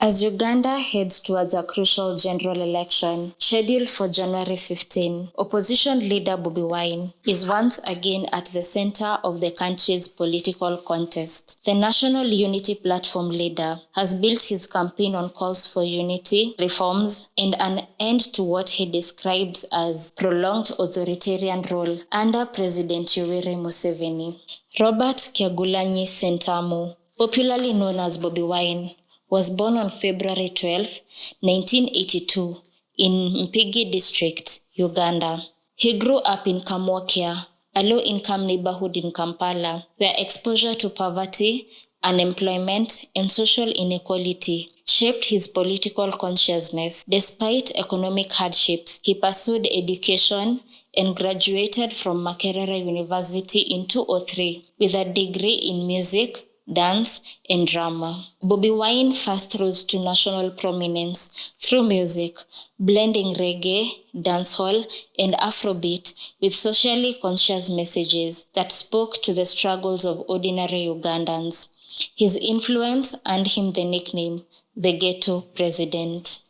As Uganda heads towards a crucial general election scheduled for January 15, opposition leader Bobi Wine is once again at the center of the country's political contest. The National Unity Platform leader has built his campaign on calls for unity, reforms, and an end to what he describes as prolonged authoritarian rule under President Yoweri Museveni. Robert Kyagulanyi Ssentamu, popularly known as Bobi Wine, was born on February 12, 1982 in Mpigi district, Uganda. He grew up in Kamwokya, a low-income neighborhood in Kampala, where exposure to poverty, unemployment, and social inequality shaped his political consciousness. Despite economic hardships, he pursued education and graduated from Makerere University in 2003 with a degree in music, dance, and drama. Bobi Wine first rose to national prominence through music, blending reggae, dancehall, and Afrobeat with socially conscious messages that spoke to the struggles of ordinary Ugandans. His influence earned him the nickname, the Ghetto President.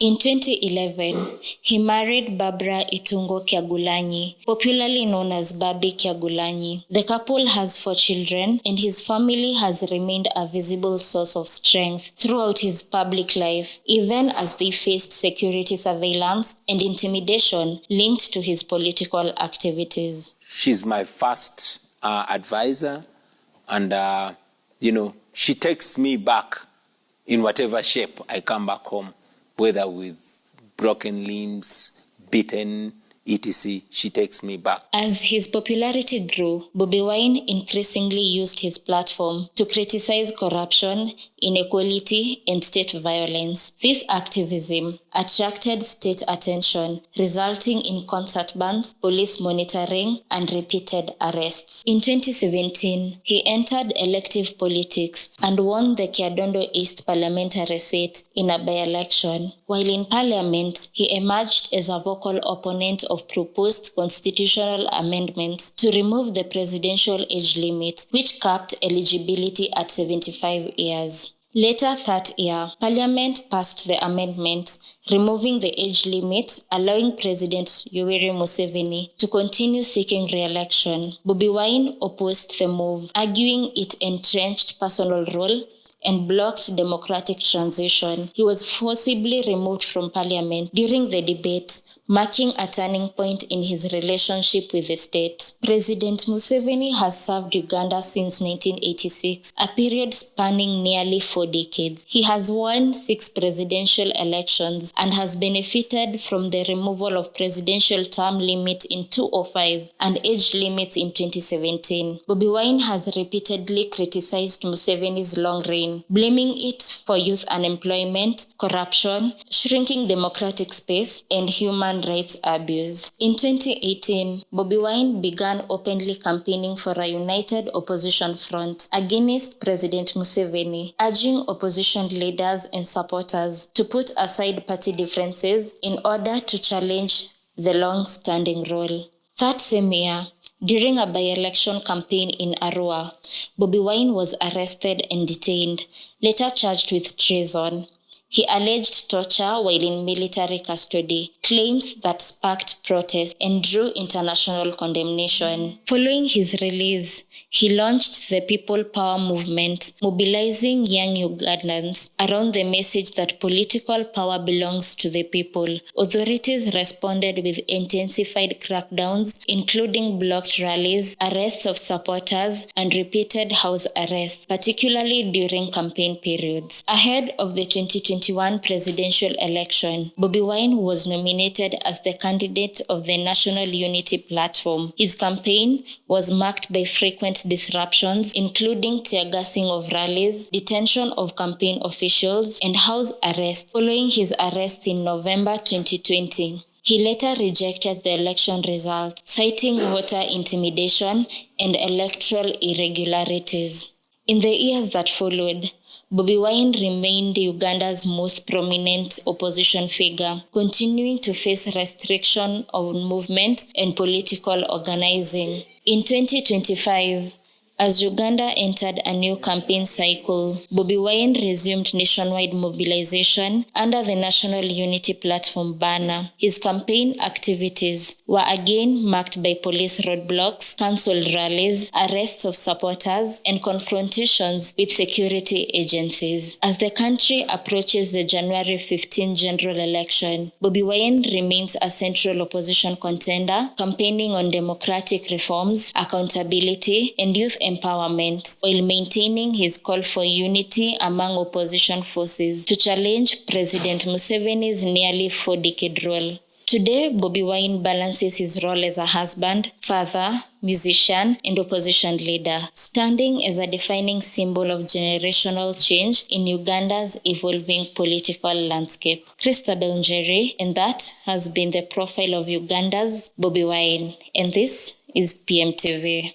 In 2011, he married Barbara Itungo Kyagulanyi, popularly known as Babi Kyagulanyi. The couple has 4 children, and his family has remained a visible source of strength throughout his public life, even as they faced security surveillance and intimidation linked to his political activities. She's my first advisor, and she takes me back in whatever shape I come back home. Whether with broken limbs, beaten, etc., she takes me back. As his popularity grew, Bobi Wine increasingly used his platform to criticize corruption, inequality, and state violence. This activism attracted state attention, resulting in concert bans, police monitoring, and repeated arrests. In 2017, he entered elective politics and won the Kyadondo East parliamentary seat in a by-election. While in parliament, he emerged as a vocal opponent of proposed constitutional amendments to remove the presidential age limit, which capped eligibility at 75 years. Later that year, Parliament passed the amendment, removing the age limit, allowing President Yoweri Museveni to continue seeking re-election. Bobi Wine opposed the move, arguing it entrenched personal rule and blocked democratic transition. He was forcibly removed from parliament during the debate, marking a turning point in his relationship with the state. President Museveni has served Uganda since 1986, a period spanning nearly 4 decades. He has won 6 presidential elections and has benefited from the removal of presidential term limit in 2005 and age limits in 2017. Bobi Wine has repeatedly criticized Museveni's long reign, blaming it for youth unemployment, corruption, shrinking democratic space, and human rights abuse. In 2018, Bobi Wine began openly campaigning for a united opposition front against President Museveni, urging opposition leaders and supporters to put aside party differences in order to challenge the long-standing rule. That same year, during a by-election campaign in Arua, Bobi Wine was arrested and detained, later charged with treason. He alleged torture while in military custody, claims that sparked protest and drew international condemnation. Following his release, he launched the People Power movement, mobilizing young Ugandans around the message that political power belongs to the people. Authorities responded with intensified crackdowns, including blocked rallies, arrests of supporters, and repeated house arrests, particularly during campaign periods. Ahead of the 2021 presidential election, Bobi Wine was nominated as the candidate of the National Unity Platform. His campaign was marked by frequent disruptions, including tear-gassing of rallies, detention of campaign officials, and house arrest following his arrest in November 2020. He later rejected the election result, citing voter intimidation and electoral irregularities. In the years that followed, Bobi Wine remained Uganda's most prominent opposition figure, continuing to face restriction of movement and political organizing. In 2025, As Uganda entered a new campaign cycle, Bobi Wine resumed nationwide mobilization under the National Unity Platform banner. His campaign activities were again marked by police roadblocks, cancelled rallies, arrests of supporters, and confrontations with security agencies. As the country approaches the January 15 general election, Bobi Wine remains a central opposition contender, campaigning on democratic reforms, accountability, and youth empowerment, while maintaining his call for unity among opposition forces to challenge President Museveni's nearly 4-decade rule. Today, Bobi Wine balances his role as a husband, father, musician, and opposition leader, standing as a defining symbol of generational change in Uganda's evolving political landscape. Christabel Njeri, and that has been the profile of Uganda's Bobi Wine. And this is PMTV.